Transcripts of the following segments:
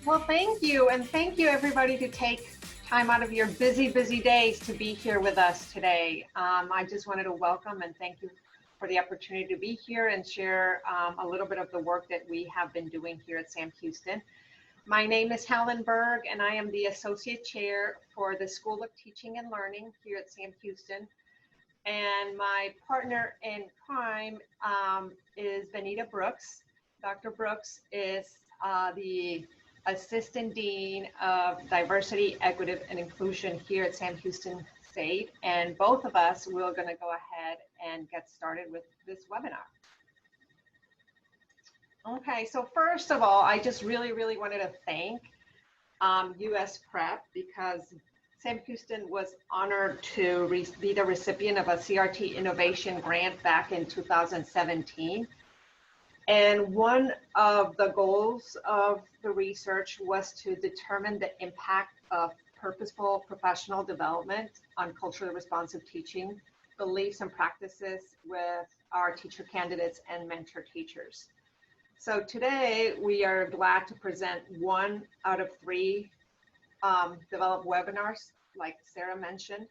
Well, thank you. And thank you everybody to take time out of your busy days to be here with us today. I just wanted to welcome and thank you for the opportunity to be here and share a little bit of the work that we have been doing here at Sam Houston. My name is Helen Berg, and I am the Associate Chair for the School of Teaching and Learning here at Sam Houston. And my partner in crime is Benita Brooks. Dr. Brooks is the Assistant Dean of Diversity, Equity, and Inclusion here at Sam Houston State. And both of us, we're going to go ahead and get started with this webinar. Okay, so first of all, I just really wanted to thank USPREP because Sam Houston was honored to be the recipient of a CRT Innovation Grant back in 2017. And one of the goals of the research was to determine the impact of purposeful professional development on culturally responsive teaching beliefs and practices with our teacher candidates and mentor teachers. So today we are glad to present 1 out of 3 developed webinars, like Sarah mentioned.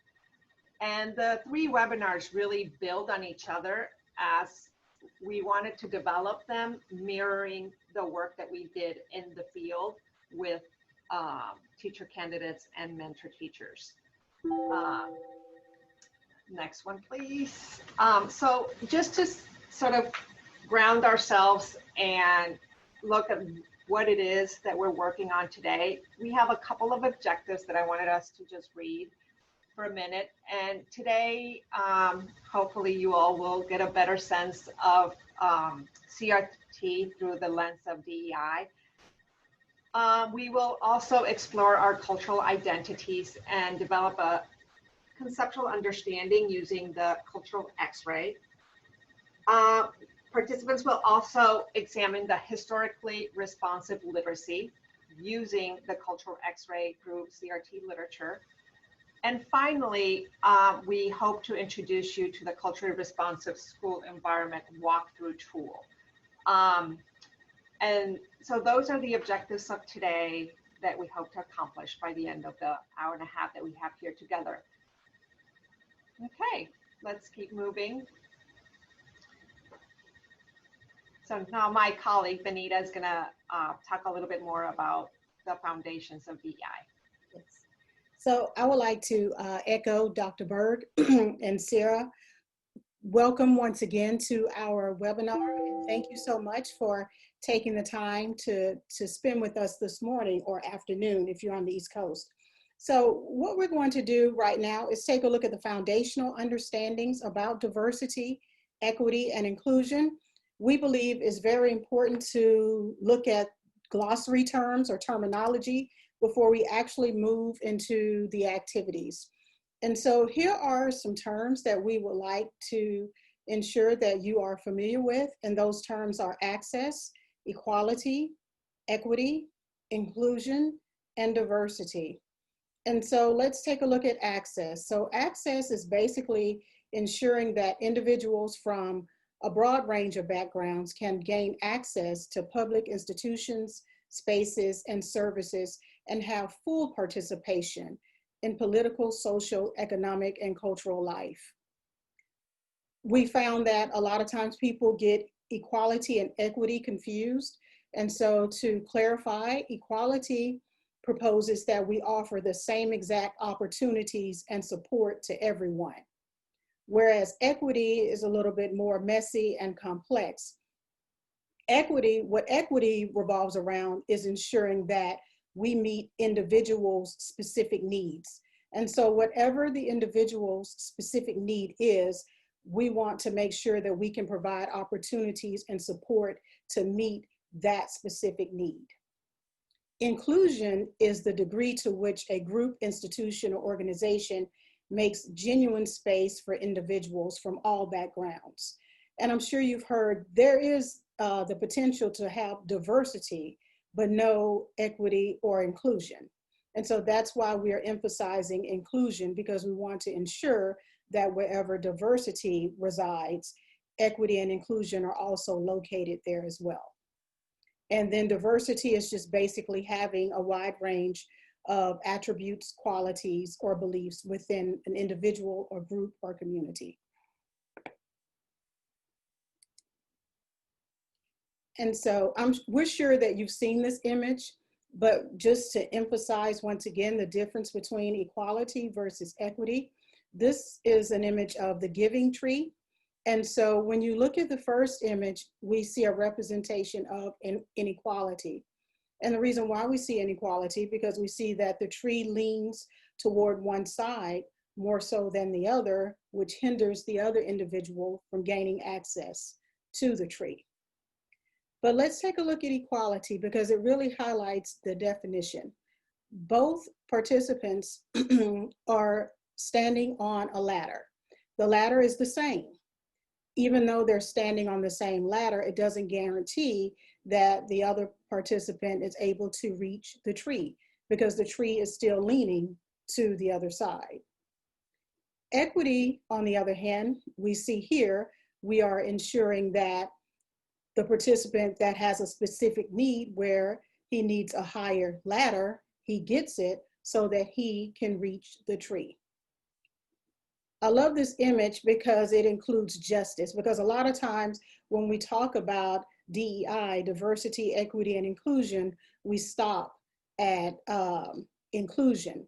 And the 3 webinars really build on each other as we wanted to develop them mirroring the work that we did in the field with teacher candidates and mentor teachers. Next one, please. So just to sort of ground ourselves and look at what it is that we're working on today, we have a couple of objectives that I wanted us to just read for a minute. And today, hopefully you all will get a better sense of CRT through the lens of DEI. We will also explore our cultural identities and develop a conceptual understanding using the cultural X-ray. Participants will also examine the historically responsive literacy using the cultural X-ray through CRT literature. And finally, we hope to introduce you to the culturally responsive school environment walkthrough tool. And so those are the objectives of today that we hope to accomplish by the end of the hour and a half that we have here together. Okay, let's keep moving. So now my colleague, Benita, is gonna talk a little bit more about the foundations of DEI. Yes. So I would like to echo Dr. Berg and Sarah. Welcome once again to our webinar, and thank you so much for taking the time to spend with us this morning or afternoon if you're on the East Coast. So what we're going to do right now is take a look at the foundational understandings about diversity, equity, and inclusion. We believe it's very important to look at glossary terms or terminology before we actually move into the activities. And so here are some terms that we would like to ensure that you are familiar with, and those terms are access, equality, equity, inclusion, and diversity. And so let's take a look at access. So access is basically ensuring that individuals from a broad range of backgrounds can gain access to public institutions, spaces, and services, and have full participation in political, social, economic, and cultural life. We found that a lot of times people get equality and equity confused. And so to clarify, equality proposes that we offer the same exact opportunities and support to everyone. Whereas equity is a little bit more messy and complex. What equity revolves around is ensuring that we meet individuals' specific needs. And so whatever the individual's specific need is, we want to make sure that we can provide opportunities and support to meet that specific need. Inclusion is the degree to which a group, institution, or organization makes genuine space for individuals from all backgrounds. And I'm sure you've heard there is the potential to have diversity, but no equity or inclusion. And so that's why we are emphasizing inclusion, because we want to ensure that wherever diversity resides, equity and inclusion are also located there as well. And then diversity is just basically having a wide range of attributes, qualities, or beliefs within an individual or group or community. And so we're sure that you've seen this image, but just to emphasize once again the difference between equality versus equity, this is an image of the giving tree. And so when you look at the first image, we see a representation of inequality. And the reason why we see inequality, because we see that the tree leans toward one side more so than the other, which hinders the other individual from gaining access to the tree. But let's take a look at equality, because it really highlights the definition. Both participants are standing on a ladder. The ladder is the same. Even though they're standing on the same ladder, it doesn't guarantee that the other participant is able to reach the tree, because the tree is still leaning to the other side. Equity, on the other hand, we see here, we are ensuring that the participant that has a specific need where he needs a higher ladder, he gets it so that he can reach the tree. I love this image because it includes justice, because a lot of times when we talk about DEI, diversity, equity, and inclusion, we stop at inclusion.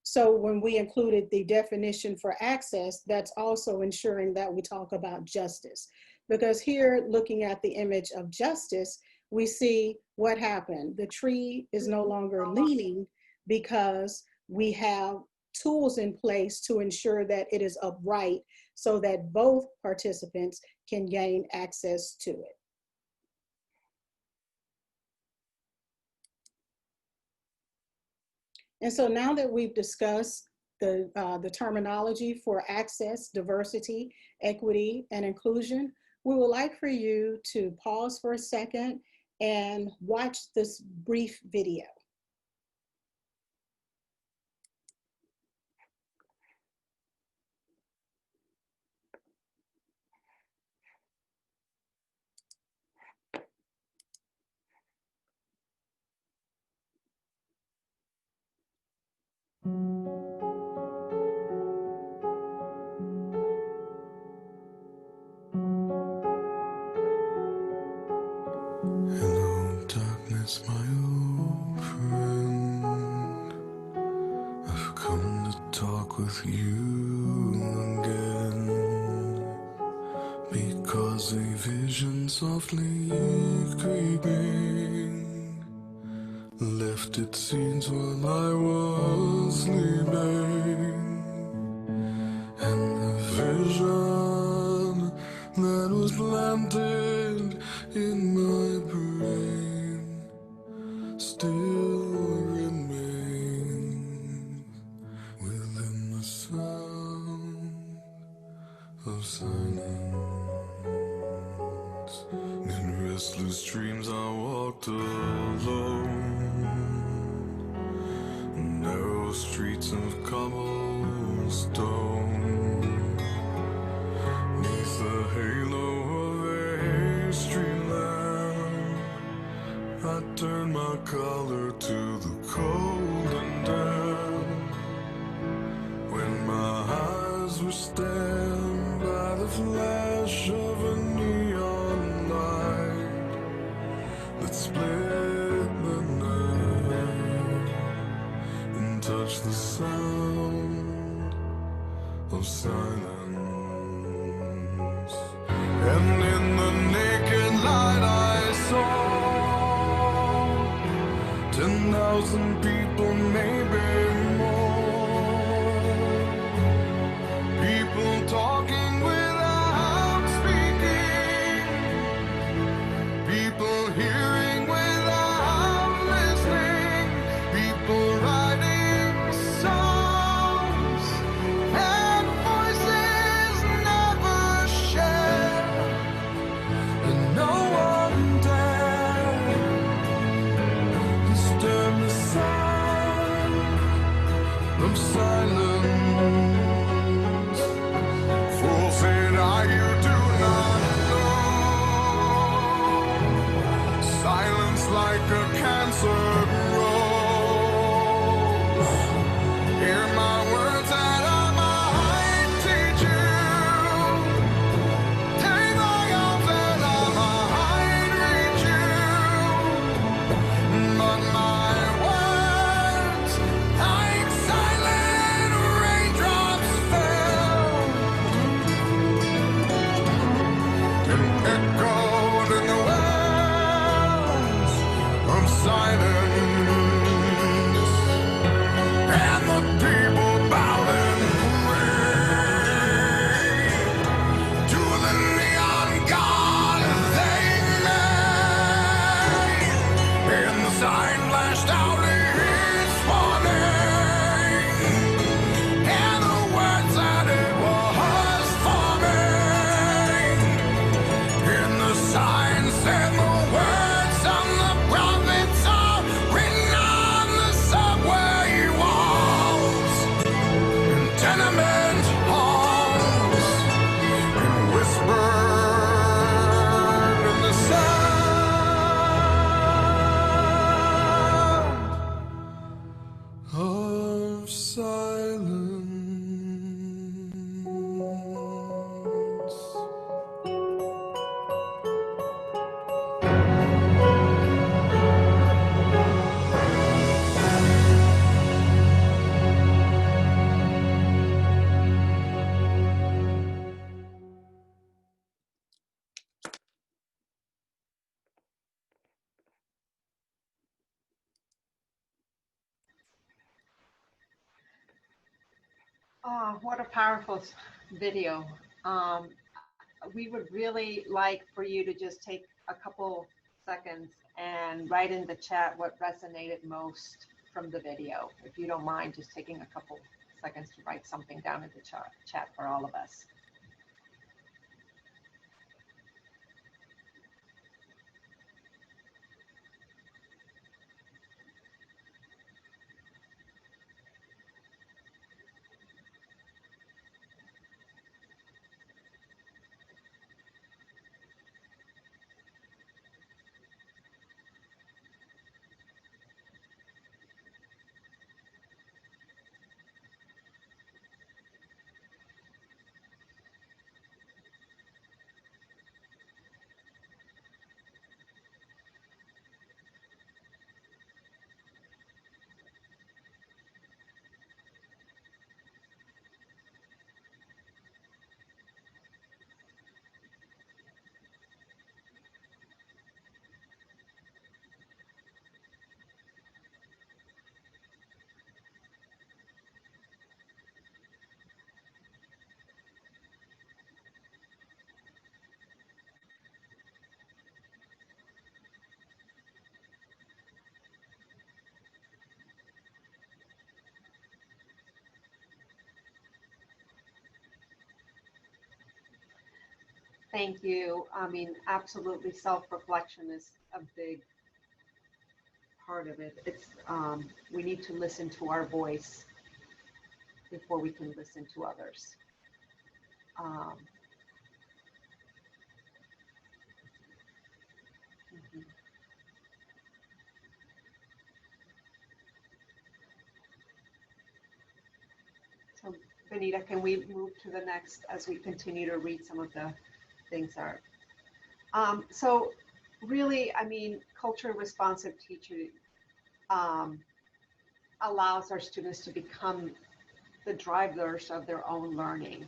So when we included the definition for access, that's also ensuring that we talk about justice. Because here, looking at the image of justice, we see what happened. The tree is no longer leaning because we have tools in place to ensure that it is upright so that both participants can gain access to it. And so now that we've discussed the terminology for access, diversity, equity, and inclusion, we would like for you to pause for a second and watch this brief video. Hello, darkness, my old friend. I've come to talk with you again, because a vision softly creeping left its seeds while I was sleeping, and the vision that was planted in my brain still remains within the sound of silence. In restless dreams I walked alone, narrow streets of cobblestone, neath the halo of a street lamp. I turned my collar to the cold and damp, when my eyes were stabbed by the flash of a neon light that split the night and touched the sound of silence. And in the naked light I saw 10,000 people, maybe more. People talking without speaking. People hearing without listening. People writing songs and voices never shared. And no one dared disturb the silence. Oh, what a powerful video. Um, we would really like for you to just take a couple seconds and write in the chat what resonated most from the video. If you don't mind just taking a couple seconds to write something down in the chat for all of us. Thank you. I mean, absolutely, self-reflection is a big part of it. It's we need to listen to our voice before we can listen to others. Um, mhm. So, Benita, can we move to the next as we continue to read some of the things are. So really, I mean, culturally responsive teaching um, allows our students to become the drivers of their own learning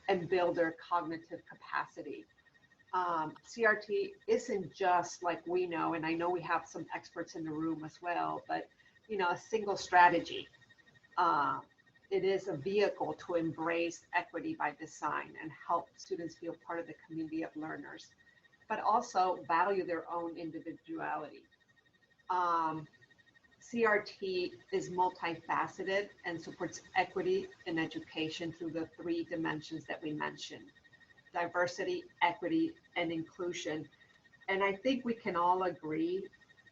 and build their cognitive capacity. CRT isn't just like we know, and I know we have some experts in the room as well, but you know, a single strategy. Uh, it is a vehicle to embrace equity by design and help students feel part of the community of learners, but also value their own individuality. Um, CRT is multifaceted and supports equity in education through the three dimensions that we mentioned: diversity, equity, and inclusion. And I think we can all agree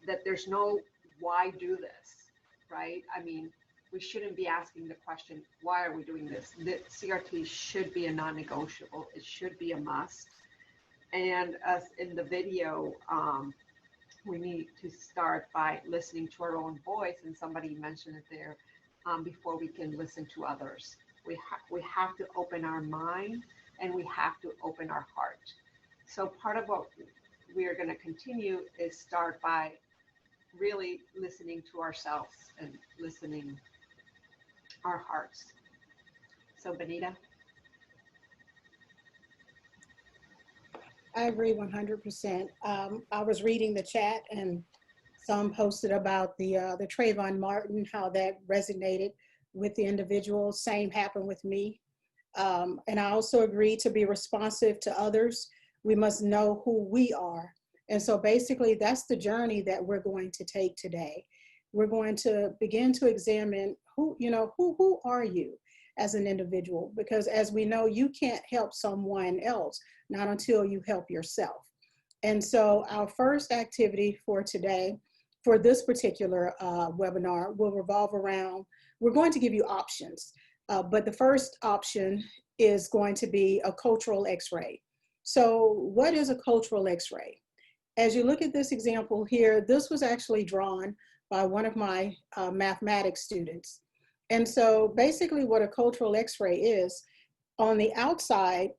that there's no why do this, right? I mean, we shouldn't be asking the question, why are we doing this? The CRT should be a non-negotiable. It should be a must. And as in the video, we need to start by listening to our own voice, and somebody mentioned it there, before we can listen to others. We have to open our mind and we have to open our heart. So part of what we are going to continue is start by really listening to ourselves and listening our hearts. So Benita. I agree 100%. I was reading the chat and some posted about the Trayvon Martin, how that resonated with the individual. Same happened with me. And I also agree to be responsive to others. We must know who we are. And so basically that's the journey that we're going to take today. We're going to begin to examine who, you know, who are you as an individual? Because as we know, you can't help someone else, not until you help yourself. And so our first activity for today, for this particular webinar, will revolve around, we're going to give you options. But the first option is going to be a cultural x-ray. So what is a cultural x-ray? As you look at this example here, this was actually drawn by one of my mathematics students. And so basically what a cultural x-ray is, on the outside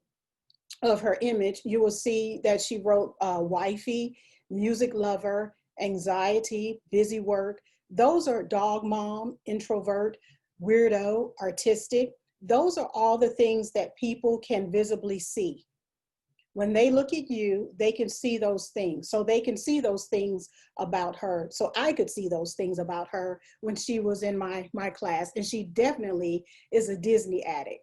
of her image, you will see that she wrote wifey, music lover, anxiety, busy work. Those are dog mom, introvert, weirdo, artistic. Those are all the things that people can visibly see. When they look at you, they can see those things. So they can see those things about her. So I could see those things about her when she was in my class, and she definitely is a Disney addict.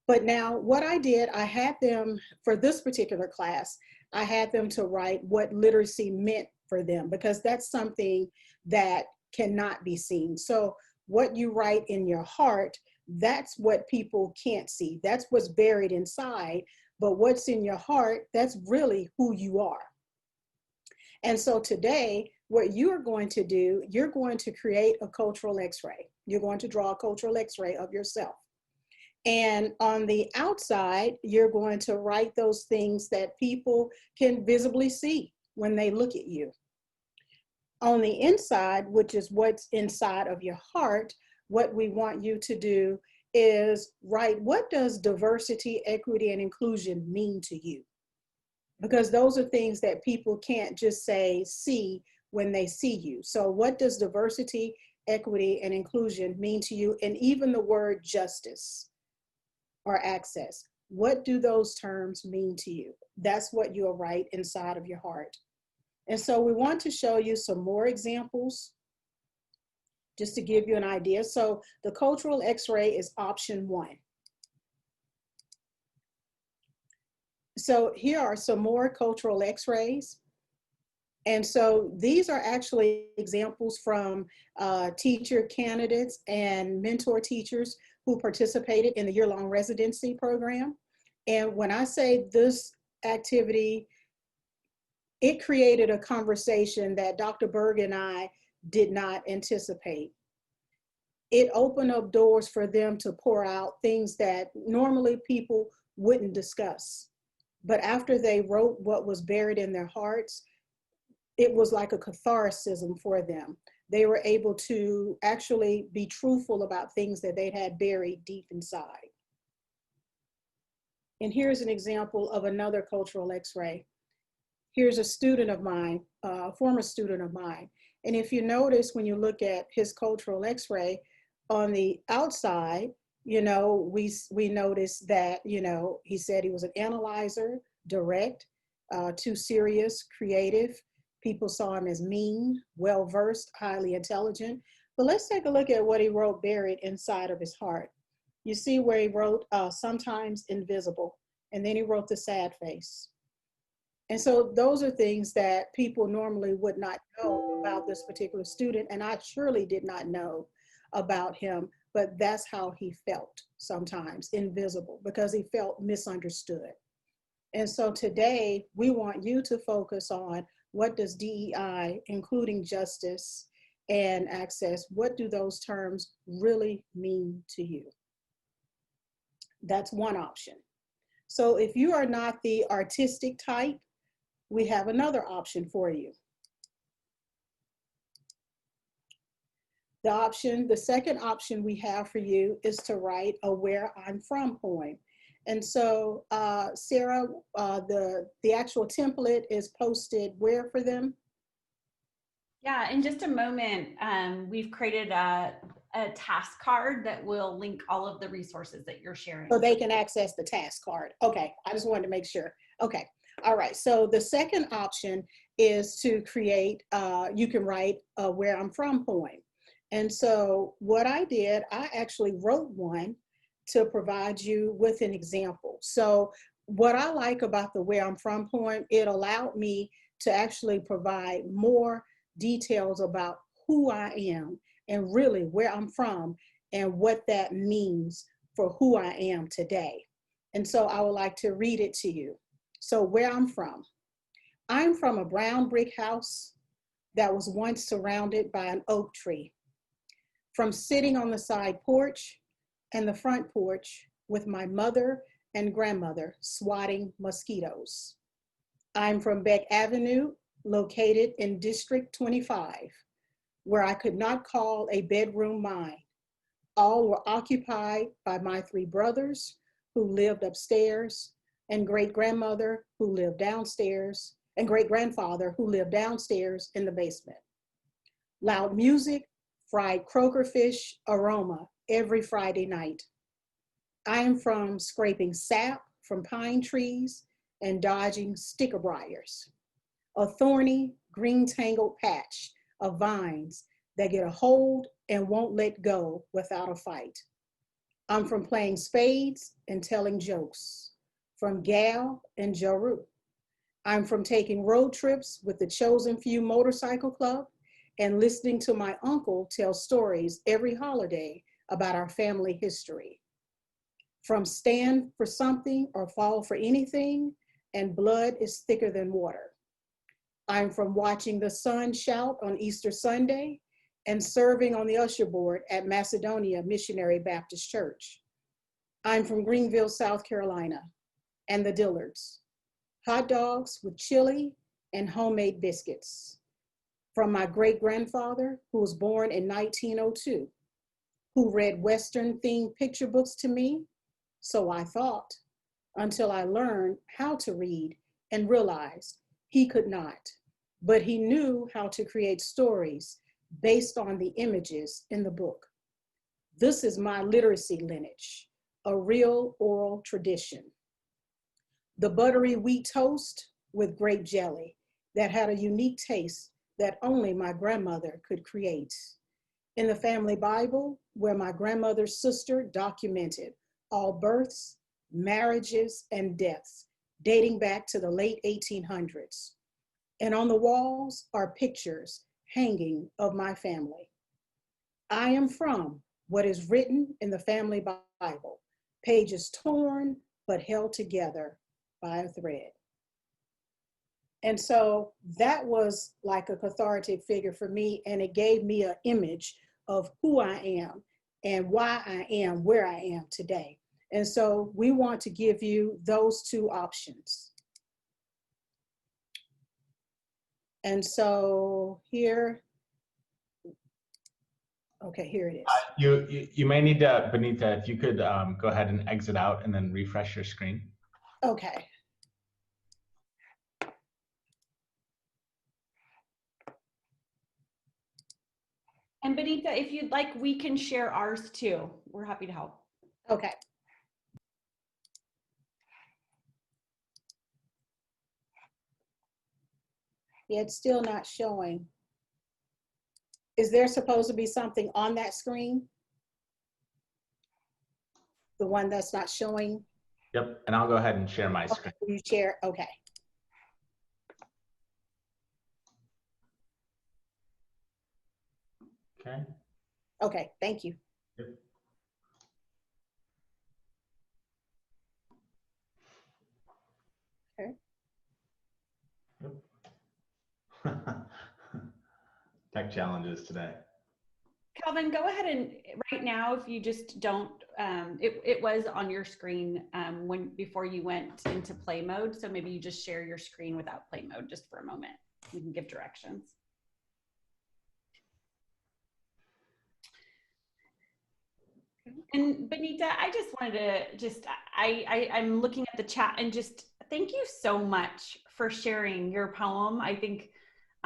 But now what I did, I had them, for this particular class, I had them to write what literacy meant for them, because that's something that cannot be seen. So what you write in your heart, that's what people can't see. That's what's buried inside. But what's in your heart, that's really who you are. And so today, what you are going to do, you're going to create a cultural x-ray. You're going to draw a cultural x-ray of yourself. And on the outside, you're going to write those things that people can visibly see when they look at you. On the inside, which is what's inside of your heart, what we want you to do is write, what does diversity, equity, and inclusion mean to you? Because those are things that people can't just say, see when they see you. So what does diversity, equity, and inclusion mean to you? And even the word justice or access, what do those terms mean to you? That's what you'll write inside of your heart. And so we want to show you some more examples just to give you an idea. So the cultural x-ray is option 1. So here are some more cultural x-rays. And so these are actually examples from teacher candidates and mentor teachers who participated in the year-long residency program. And when I say this activity, it created a conversation that Dr. Berg and I did not anticipate. It opened up doors for them to pour out things that normally people wouldn't discuss. But after they wrote what was buried in their hearts, it was like a catharsis for them. They were able to actually be truthful about things that they had buried deep inside. And here's an example of another cultural x-ray. Here's a student of mine, a former student of mine. And if you notice, when you look at his cultural x-ray, on the outside, you know, we noticed that, you know, he said he was an analyzer, direct, too serious, creative. People saw him as mean, well-versed, highly intelligent. But let's take a look at what he wrote buried inside of his heart. You see where he wrote, sometimes invisible, and then he wrote the sad face. And so those are things that people normally would not know about this particular student, and I surely did not know about him, but that's how he felt sometimes, invisible, because he felt misunderstood. And so today, we want you to focus on, what does DEI, including justice and access, what do those terms really mean to you? That's one option. So if you are not the artistic type, we have another option for you. The second option we have for you is to write a Where I'm From poem. And so, Sarah, the actual template is posted where for them? Yeah, in just a moment, we've created a task card that will link all of the resources that you're sharing. So they can access the task card. Okay, I just wanted to make sure. Okay, all right. So the second option is to create, you can write a Where I'm From poem. And so what I did, I actually wrote one to provide you with an example. So what I like about the Where I'm From poem, it allowed me to actually provide more details about who I am and really where I'm from and what that means for who I am today. And so I would like to read it to you. So where I'm from. I'm from a brown brick house that was once surrounded by an oak tree. From sitting on the side porch and the front porch with my mother and grandmother swatting mosquitoes. I'm from Beck Avenue, located in District 25, where I could not call a bedroom mine. All were occupied by my 3 brothers who lived upstairs, and great-grandmother who lived downstairs, and great-grandfather who lived downstairs in the basement. Loud music, fried croaker fish aroma every Friday night. I am from scraping sap from pine trees and dodging sticker briars. A thorny, green tangled patch of vines that get a hold and won't let go without a fight. I'm from playing spades and telling jokes, from Gal and Jaru. I'm from taking road trips with the Chosen Few Motorcycle Club and listening to my uncle tell stories every holiday about our family history. From stand for something or fall for anything, and blood is thicker than water. I'm from watching the sun shout on Easter Sunday and serving on the usher board at Macedonia Missionary Baptist Church. I'm from Greenville, South Carolina, and the Dillards. Hot dogs with chili and homemade biscuits. From my great-grandfather, who was born in 1902, who read Western-themed picture books to me, so I thought, until I learned how to read and realized he could not, but he knew how to create stories based on the images in the book. This is my literacy lineage, a real oral tradition. The buttery wheat toast with grape jelly that had a unique taste that only my grandmother could create. In the family Bible, where my grandmother's sister documented all births, marriages, and deaths dating back to the late 1800s. And on the walls are pictures hanging of my family. I am from what is written in the family Bible, pages torn but held together by a thread. And so that was like a cathartic figure for me, and it gave me an image of who I am and why I am where I am today. And so we want to give you those two options. And so here, okay, here it is. You may need to, Benita, if you could go ahead and exit out and then refresh your screen. Okay. And Benita, if you'd like, we can share ours too. We're happy to help. Okay. Yeah, it's still not showing. Is there supposed to be something on that screen? The one that's not showing? Yep, and I'll go ahead and share my Okay, screen. you share, okay. Okay. Okay, thank you. Yep. Okay. Yep. Tech challenges today. Calvin, go ahead and right now, if you just don't, it was on your screen before you went into play mode. So maybe you just share your screen without play mode just for a moment. You can give directions. And Benita, I just wanted to I'm looking at the chat and just thank you so much for sharing your poem. I think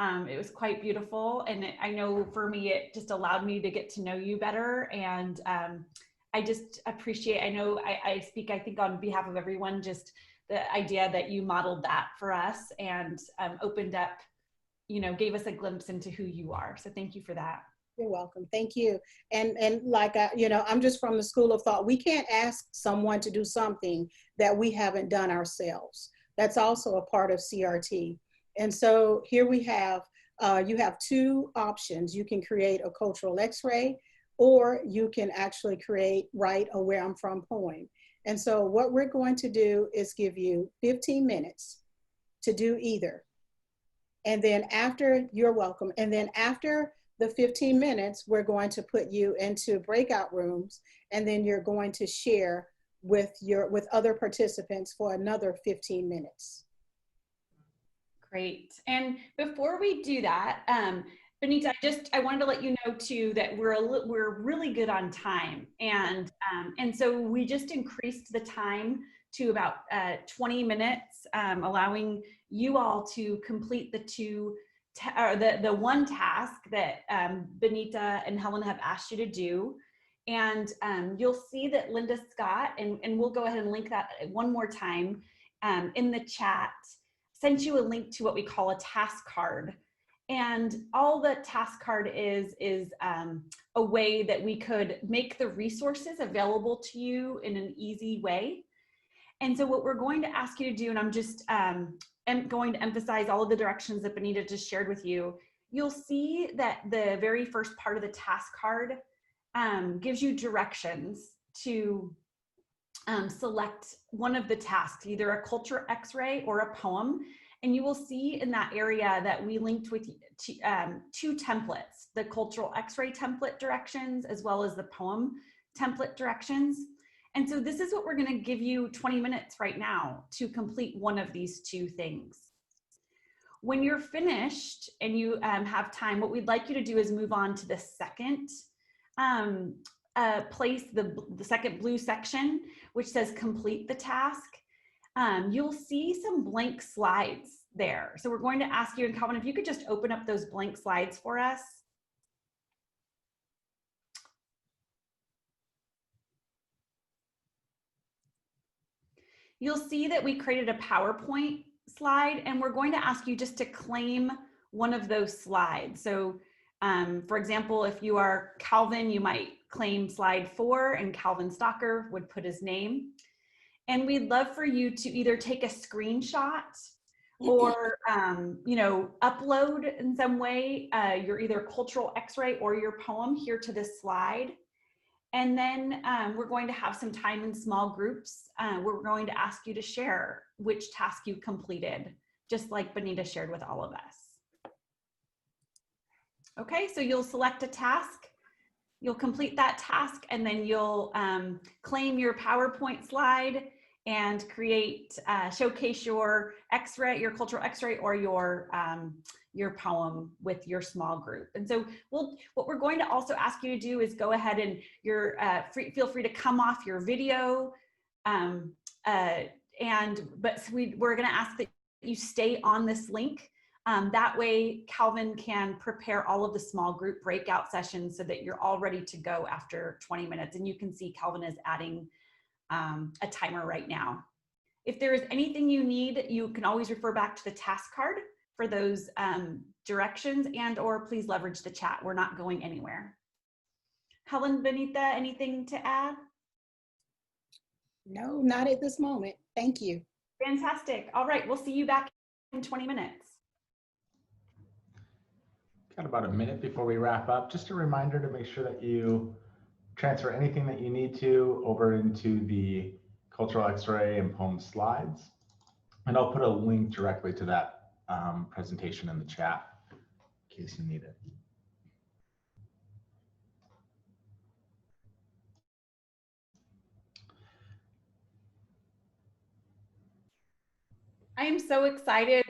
it was quite beautiful. And I know for me, it just allowed me to get to know you better. And I just appreciate, I know I speak, I think on behalf of everyone, just the idea that you modeled that for us and opened up, gave us a glimpse into who you are. So thank you for that. You're welcome. Thank you. And like, I'm just from the school of thought. We can't ask someone to do something that we haven't done ourselves. That's also a part of CRT. And so here we have, you have two options. You can create a cultural x-ray, or you can actually write a Where I'm From poem. And so what we're going to do is give you 15 minutes to do either. And then after, you're welcome. And then after the 15 minutes, we're going to put you into breakout rooms, and then you're going to share with other participants for another 15 minutes. Great. And before we do that, Benita, I wanted to let you know too that we're really good on time, and so we just increased the time to about 20 minutes, allowing you all to complete the one task that Benita and Helen have asked you to do. And you'll see that Linda Scott, and we'll go ahead and link that one more time. in the chat, sent you a link to what we call a task card. And all the task card is a way that we could make the resources available to you in an easy way. And so what we're going to ask you to do, and I'm just going to emphasize all of the directions that Benita just shared with you, you'll see that the very first part of the task card gives you directions to select one of the tasks, either a culture X-ray or a poem. And you will see in that area that we linked with two templates, the cultural X-ray template directions, as well as the poem template directions. And so this is what we're gonna give you 20 minutes right now to complete one of these two things. When you're finished and you have time, what we'd like you to do is move on to the second place, the second blue section, which says complete the task. You'll see some blank slides there. So we're going to ask you, and Calvin, if you could just open up those blank slides for us. You'll see that we created a PowerPoint slide, and we're going to ask you just to claim one of those slides. So for example, if you are Calvin, you might claim slide 4, and Calvin Stocker would put his name. And we'd love for you to either take a screenshot or you know, upload in some way your either cultural X-ray or your poem here to this slide. And then we're going to have some time in small groups. We're going to ask you to share which task you completed, just like Benita shared with all of us. Okay, so you'll select a task, you'll complete that task, and then you'll claim your PowerPoint slide and create, showcase your X-ray, your cultural X-ray, or your poem with your small group. And so what we're going to also ask you to do is go ahead and feel free to come off your video. We're gonna ask that you stay on this link. That way Calvin can prepare all of the small group breakout sessions so that you're all ready to go after 20 minutes. And you can see Calvin is adding a timer right now. If there is anything you need, you can always refer back to the task card for those directions, and or please leverage the chat. We're not going anywhere. Helen, Benita, anything to add? No, not at this moment. Thank you. Fantastic. All right, we'll see you back in 20 minutes. Got about a minute before we wrap up. Just a reminder to make sure that you transfer anything that you need to over into the cultural X-ray and poem slides. And I'll put a link directly to that presentation in the chat in case you need it. I am so excited,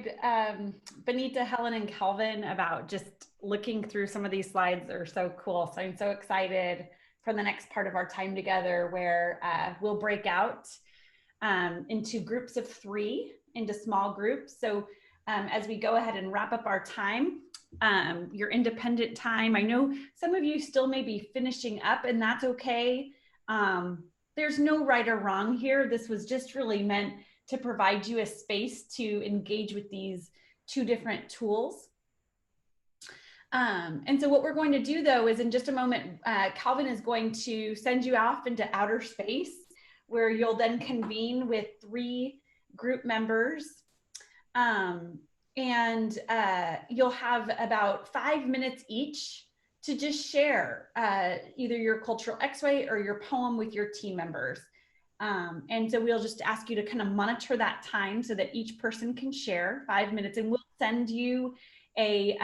Benita, Helen, and Calvin, about just looking through some of these slides. Are so cool. So I'm so excited for the next part of our time together, where we'll break out into groups of 3, into small groups. So as we go ahead and wrap up our time, your independent time, I know some of you still may be finishing up, and that's okay. There's no right or wrong here. This was just really meant to provide you a space to engage with these 2 different tools. And so what we're going to do, though, is in just a moment, Calvin is going to send you off into outer space, where you'll then convene with 3 group members. You'll have about 5 minutes each to just share either your cultural X-ray or your poem with your team members. And so we'll just ask you to kind of monitor that time so that each person can share 5 minutes, and we'll send you a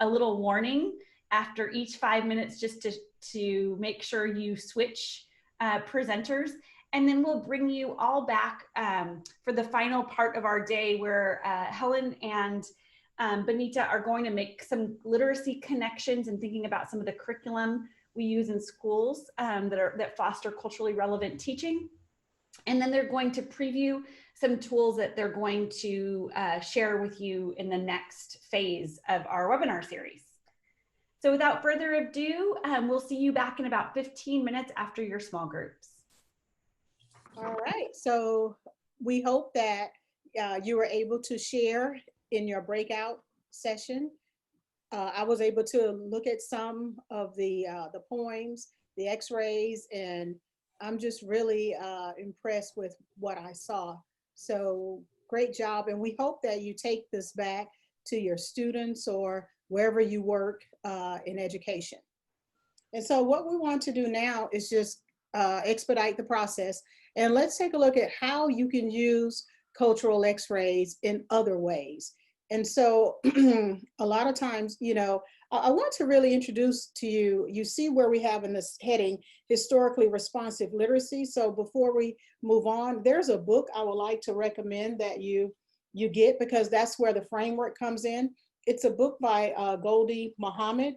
little warning after each 5 minutes, just to make sure you switch presenters. And then we'll bring you all back for the final part of our day, where Helen and Benita are going to make some literacy connections and thinking about some of the curriculum we use in schools that foster culturally relevant teaching. And then they're going to preview some tools that they're going to share with you in the next phase of our webinar series. So without further ado, we'll see you back in about 15 minutes after your small groups. All right, so we hope that you were able to share in your breakout session. I was able to look at some of the poems, the x-rays, and I'm just really impressed with what I saw. So great job. And we hope that you take this back to your students or wherever you work in education. And so what we want to do now is just expedite the process. And let's take a look at how you can use cultural x-rays in other ways. And so a lot of times, you know, I want to really introduce to you, you see where we have in this heading, historically responsive literacy. So before we move on, there's a book I would like to recommend that you get, because that's where the framework comes in. It's a book by Goldie Muhammad,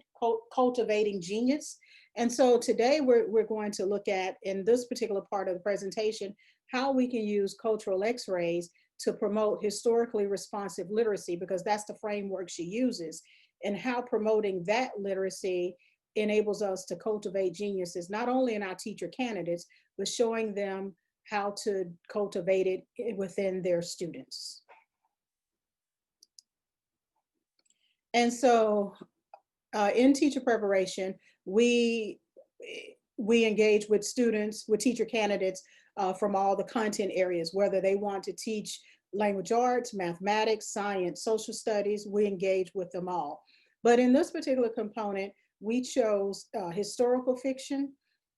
Cultivating Genius. And so today we're going to look at, in this particular part of the presentation, how we can use cultural x-rays to promote historically responsive literacy, because that's the framework she uses, and how promoting that literacy enables us to cultivate geniuses, not only in our teacher candidates, but showing them how to cultivate it within their students. And so in teacher preparation, we engage with students, with teacher candidates from all the content areas, whether they want to teach language arts, mathematics, science, social studies, we engage with them all. But in this particular component, we chose historical fiction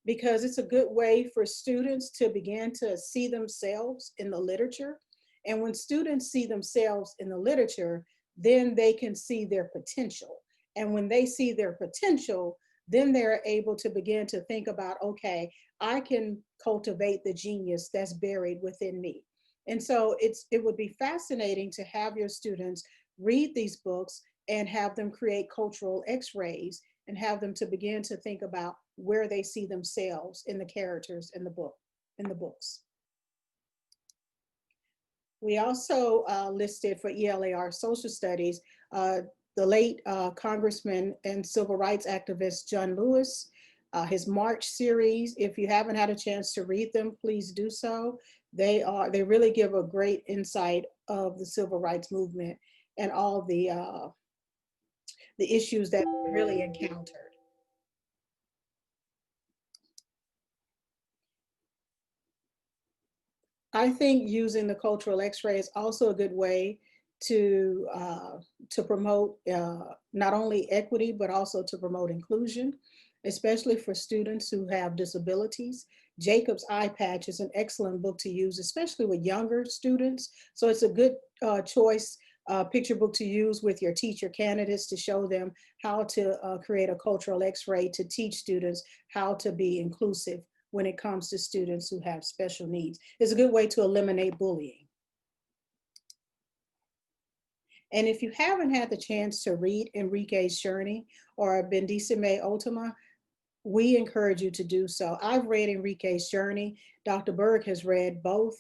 because it's a good way for students to begin to see themselves in the literature. And when students see themselves in the literature, then they can see their potential. And when they see their potential, then they're able to begin to think about, okay, I can cultivate the genius that's buried within me. And so it would be fascinating to have your students read these books and have them create cultural x-rays and have them to begin to think about where they see themselves in the characters in the books. We also listed for ELAR social studies, the late Congressman and civil rights activist John Lewis, his March series. If you haven't had a chance to read them, please do so. They really give a great insight of the civil rights movement and all the issues that we really encountered. I think using the cultural x-ray is also a good way to promote not only equity, but also to promote inclusion, especially for students who have disabilities. Jacob's Eye Patch is an excellent book to use, especially with younger students. So it's a good choice picture book to use with your teacher candidates to show them how to create a cultural x-ray to teach students how to be inclusive when it comes to students who have special needs. It's a good way to eliminate bullying. And if you haven't had the chance to read Enrique's Journey or Bendicime Ultima, we encourage you to do so. I've read Enrique's Journey. Dr. Berg has read both.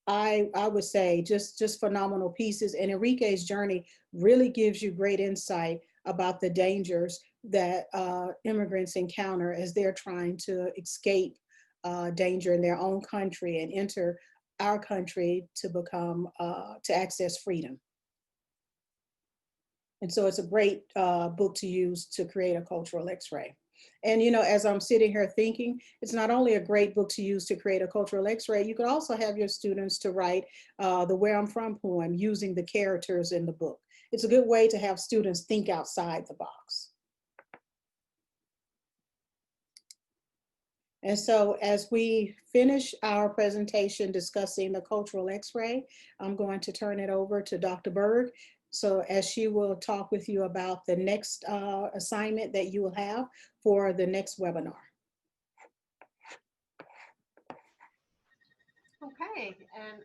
I would say just phenomenal pieces. And Enrique's Journey really gives you great insight about the dangers that immigrants encounter as they're trying to escape danger in their own country and enter our country to become, to access freedom. And so it's a great book to use to create a cultural x-ray. And, you know, as I'm sitting here thinking, it's not only a great book to use to create a cultural x-ray, you could also have your students to write the Where I'm From poem using the characters in the book. It's a good way to have students think outside the box. And so as we finish our presentation discussing the cultural x-ray, I'm going to turn it over to Dr. Berg. So as she will talk with you about the next assignment that you will have for the next webinar. Okay, and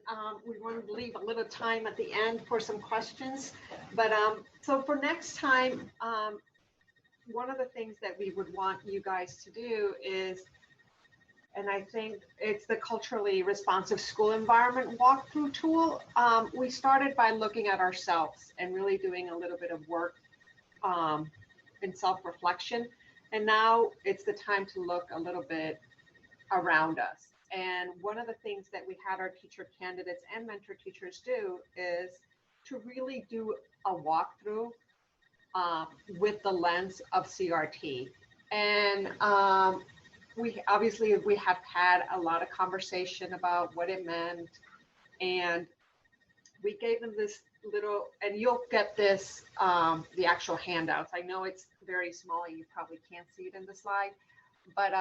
we wanted to leave a little time at the end for some questions. But so for next time, one of the things that we would want you guys to do is, and I think it's the culturally responsive school environment walkthrough tool. We started by looking at ourselves and really doing a little bit of work in self-reflection. And now it's the time to look a little bit around us And one of the things that we had our teacher candidates and mentor teachers do is to really do a walkthrough with the lens of CRT. And we have had a lot of conversation about what it meant, and we gave them this little, and you'll get this, the actual handouts. I know it's very small, you probably can't see it in the slide, but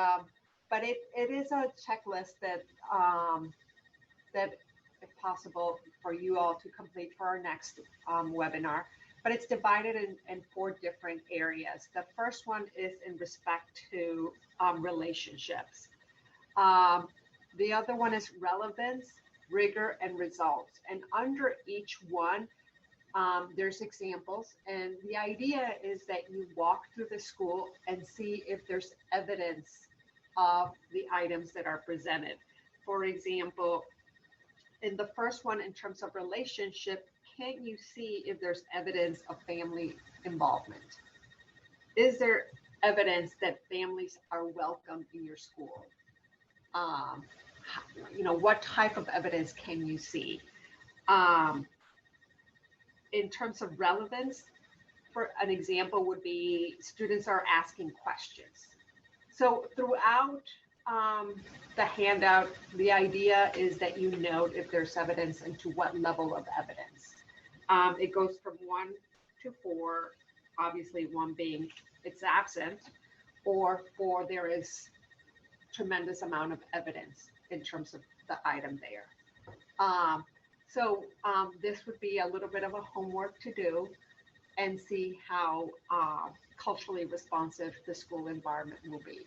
it is a checklist that that if possible for you all to complete for our next webinar. But it's divided in 4 different areas. The first one is in respect to relationships. The other one is relevance, rigor, and results. And under each one, there's examples. And the idea is that you walk through the school and see if there's evidence of the items that are presented. For example, in the first one, in terms of relationship, can you see if there's evidence of family involvement? Is there evidence that families are welcome in your school? You know, what type of evidence can you see? In terms of relevance, for an example would be students are asking questions. So throughout the handout, the idea is that you note if there's evidence and to what level of evidence. It goes from 1 to 4, obviously 1 being it's absent, or 4 there is tremendous amount of evidence in terms of the item there. So this would be a little bit of a homework to do and see how culturally responsive the school environment will be.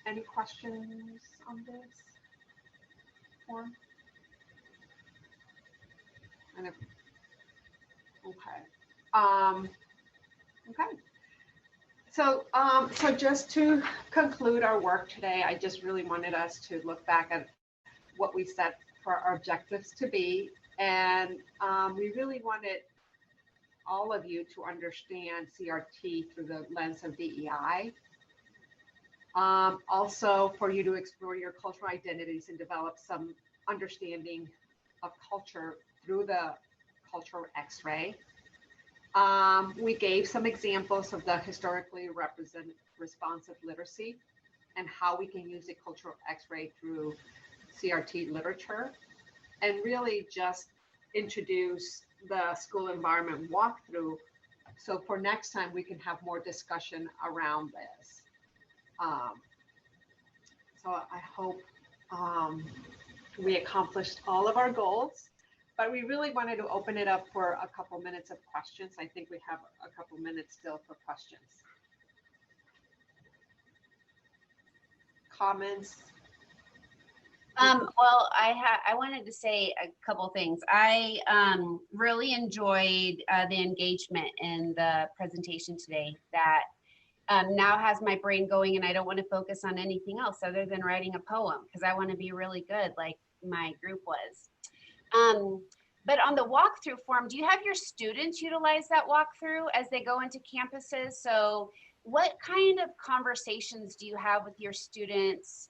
Any questions on this form? Okay. Okay. So, so just to conclude our work today, I just really wanted us to look back at what we set for our objectives to be, and we really wanted all of you to understand CRT through the lens of DEI. Also for you to explore your cultural identities and develop some understanding of culture through the cultural X-ray. We gave some examples of the historically represented responsive literacy and how we can use the cultural X-ray through CRT literature, and really just introduce the school environment walkthrough. So for next time, we can have more discussion around this. So I hope we accomplished all of our goals, but we really wanted to open it up for a couple minutes of questions. I think we have a couple minutes still for questions. Comments? Well, I wanted to say a couple things. I really enjoyed the engagement in the presentation today. That now has my brain going, and I don't want to focus on anything else other than writing a poem, because I want to be really good like my group was. But on the walkthrough form, do you have your students utilize that walkthrough as they go into campuses? So what kind of conversations do you have with your students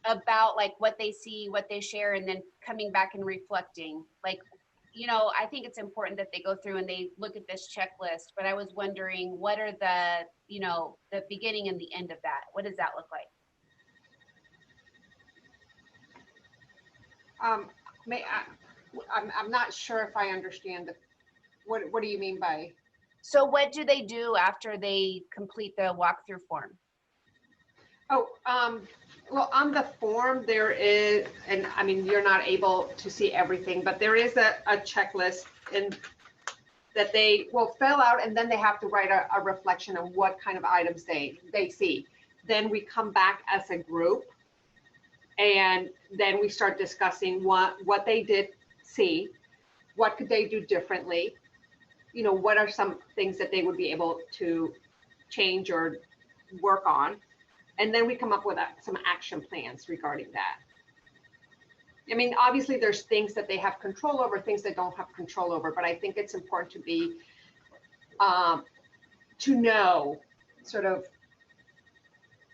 about like what they see, what they share, and then coming back and reflecting? Like, you know, I think it's important that they go through and they look at this checklist, but I was wondering, what are the, you know, the beginning and the end of that? What does that look like? I'm not sure if I understand what do you mean by? So what do they do after they complete the walkthrough form? Oh, well, on the form there is, and I mean, you're not able to see everything, but there is a checklist in that they will fill out, and then they have to write a reflection on what kind of items they see. Then we come back as a group, and then we start discussing what they did see, what could they do differently, you know, what are some things that they would be able to change or work on. And then we come up with some action plans regarding that. I mean, obviously there's things that they have control over, things they don't have control over, but I think it's important to be, to know sort of,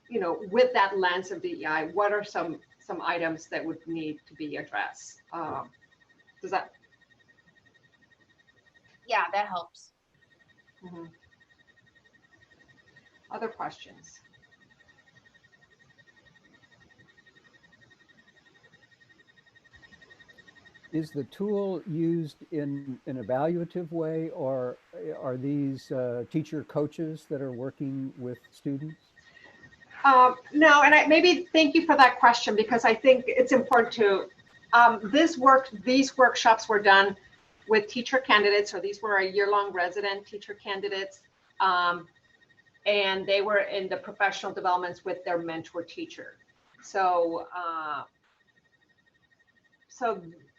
you know, with that lens of DEI, what are some items that would need to be addressed? Does that? Yeah, that helps. Mhm. Other questions? Is the tool used in an evaluative way, or are these teacher coaches that are working with students? No, and maybe thank you for that question, because I think it's important to, these workshops were done with teacher candidates. So these were our year-long resident teacher candidates. And they were in the professional developments with their mentor teacher. So,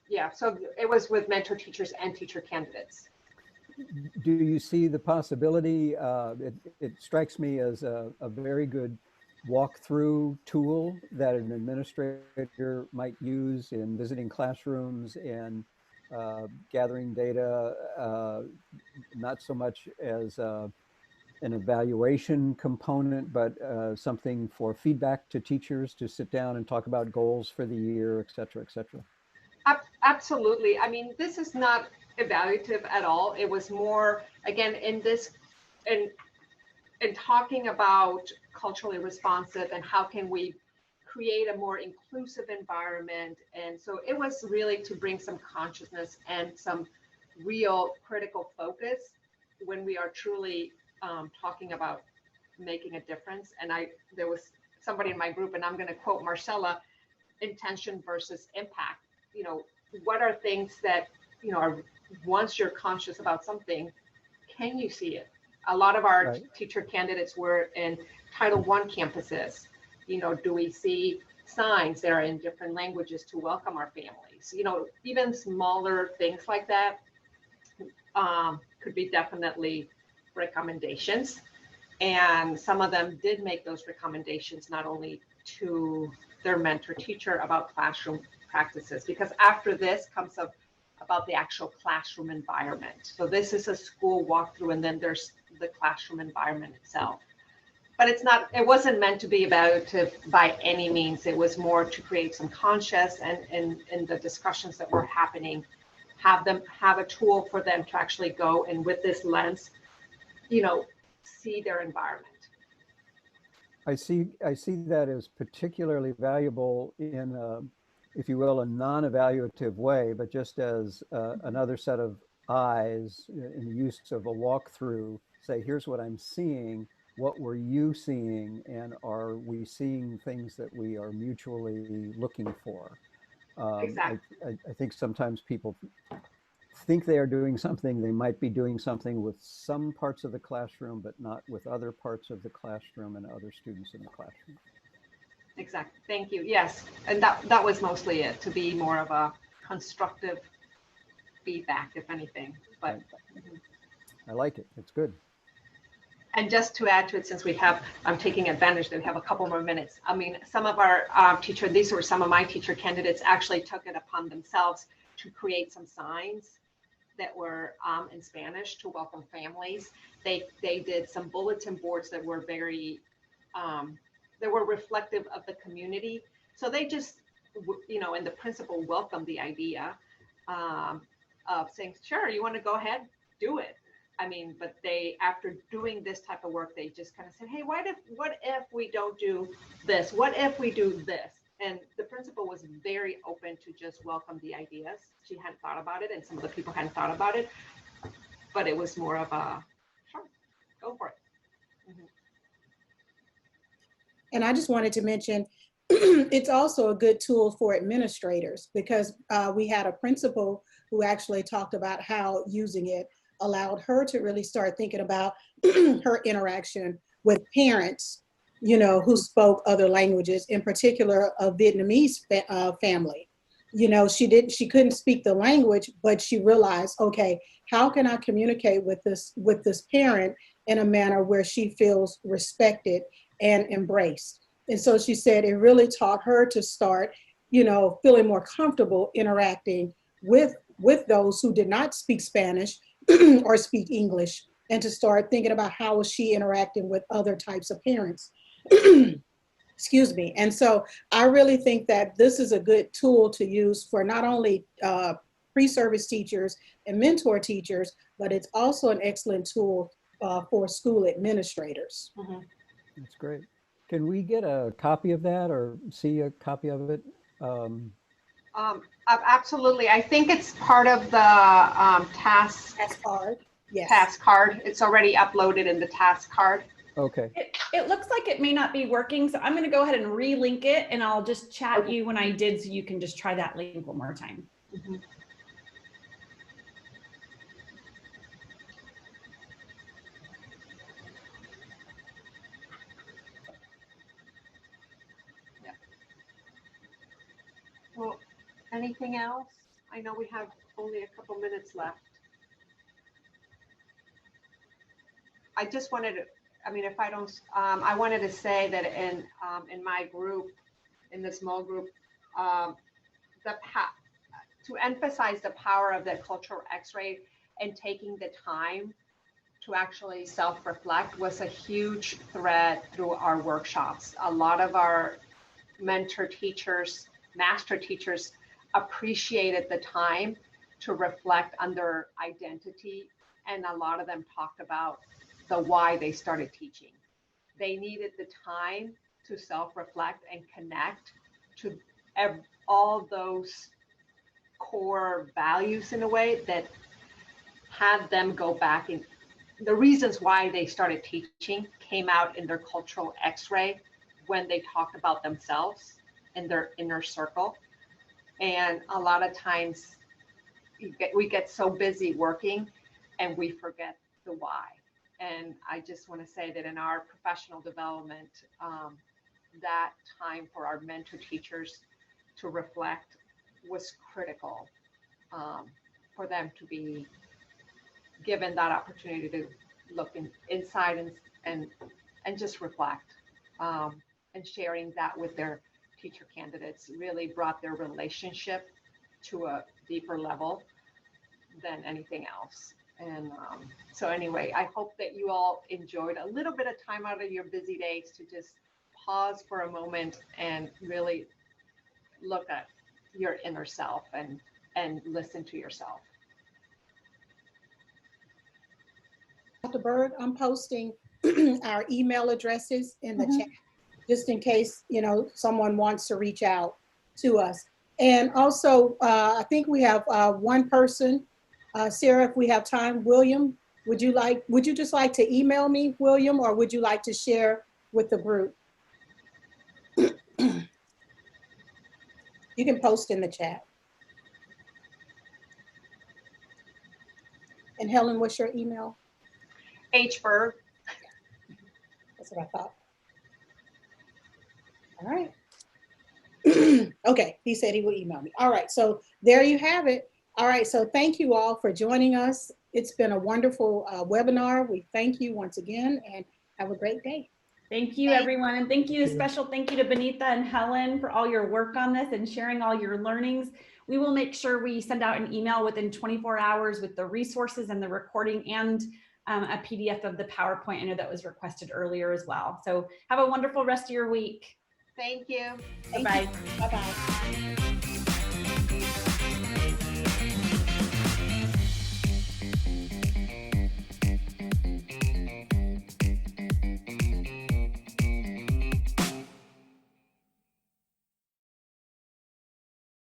yeah, so it was with mentor teachers and teacher candidates. Do you see the possibility, it strikes me as a very good walkthrough tool that an administrator might use in visiting classrooms and gathering data, not so much as an evaluation component, but something for feedback to teachers to sit down and talk about goals for the year, et cetera, et cetera? Absolutely. I mean, this is not evaluative at all. It was more, again, in talking about culturally responsive and how can we create a more inclusive environment. And so it was really to bring some consciousness and some real critical focus when we are truly talking about making a difference. And there was somebody in my group, and I'm going to quote Marcella, intention versus impact. You know, what are things that, you know, are, once you're conscious about something, can you see it? A lot of our teacher candidates were in Title I campuses. You know, do we see signs that are in different languages to welcome our families? You know, even smaller things like that could be definitely recommendations. And some of them did make those recommendations not only to their mentor teacher about classroom practices, because after this comes up about the actual classroom environment. So this is a school walkthrough, and then there's the classroom environment itself. But it's not, it wasn't meant to be evaluative by any means. It was more to create some conscious, and in the discussions that were happening, have a tool for them to actually go and with this lens, you know, see their environment. I see that as particularly valuable in, if you will, a non-evaluative way, but just as another set of eyes in the use of a walkthrough, say, here's what I'm seeing, what were you seeing, and are we seeing things that we are mutually looking for? Exactly. I think sometimes people think they are doing something, they might be doing something with some parts of the classroom, but not with other parts of the classroom and other students in the classroom. Exactly. Thank you. Yes. And that was mostly it, to be more of a constructive feedback, if anything. But I like it. It's good. And just to add to it, since I'm taking advantage that we have a couple more minutes. I mean, some of our these were some of my teacher candidates actually took it upon themselves to create some signs that were in Spanish to welcome families. They did some bulletin boards that were very, that were reflective of the community. So they just, you know, and the principal welcomed the idea of saying, sure, you want to go ahead, do it. I mean, but they, after doing this type of work, they just kind of said, hey, what if we don't do this? What if we do this? And the principal was very open to just welcome the ideas. She hadn't thought about it, and some of the people hadn't thought about it, but it was more of a, sure, go for it. Mm-hmm. And I just wanted to mention, it's also a good tool for administrators, because we had a principal who actually talked about how using it allowed her to really start thinking about her interaction with parents, you know, who spoke other languages, in particular a Vietnamese family. You know, she couldn't speak the language, but she realized, okay, how can I communicate with this parent in a manner where she feels respected and embraced? And so she said it really taught her to start, you know, feeling more comfortable interacting with those who did not speak Spanish or speak English and to start thinking about how is she interacting with other types of parents. Excuse me. And so I really think that this is a good tool to use for not only pre-service teachers and mentor teachers, but it's also an excellent tool for school administrators. Mhm. That's great. Can we get a copy of that or see a copy of it? Absolutely. I think it's part of the task card. Yes. task card. It's already uploaded in the task card. Okay. It looks like it may not be working, so I'm going to go ahead and relink it, and I'll just chat you when I did, so you can just try that link one more time. Mhm. Yeah. Well, anything else? I know we have only a couple minutes left. I just wanted to, I mean, if I don't, I wanted to say that in my group, in the small group, to emphasize the power of the cultural X-ray and taking the time to actually self-reflect was a huge thread through our workshops. A lot of our mentor teachers, master teachers appreciated the time to reflect on their identity, and a lot of them talked about the why they started teaching. They needed the time to self-reflect and connect to all those core values in a way that had them go back, and the reasons why they started teaching came out in their cultural X-ray when they talked about themselves in their inner circle. And a lot of times we get so busy working and we forget the why. And I just want to say that in our professional development, that time for our mentor teachers to reflect was critical, for them to be given that opportunity to look inside and just reflect, and sharing that with their teacher candidates really brought their relationship to a deeper level than anything else. And so anyway, I hope that you all enjoyed a little bit of time out of your busy days to just pause for a moment and really look at your inner self and listen to yourself. Dr. Berg, I'm posting our email addresses in the chat, just in case, you know, someone wants to reach out to us. And also, I think we have one person, Sarah, if we have time. William, would you just like to email me, William, or would you like to share with the group? You can post in the chat. And Helen, what's your email? H. Berg. That's what I thought. All right. Okay, he said he would email me. All right, so there you have it. All right, so thank you all for joining us. It's been a wonderful webinar. We thank you once again and have a great day. Thank you, everyone. And thank you, a special thank you to Benita and Helen for all your work on this and sharing all your learnings. We will make sure we send out an email within 24 hours with the resources and the recording and a PDF of the PowerPoint. I know that was requested earlier as well. So have a wonderful rest of your week. Thank you. Bye-bye. Bye-bye.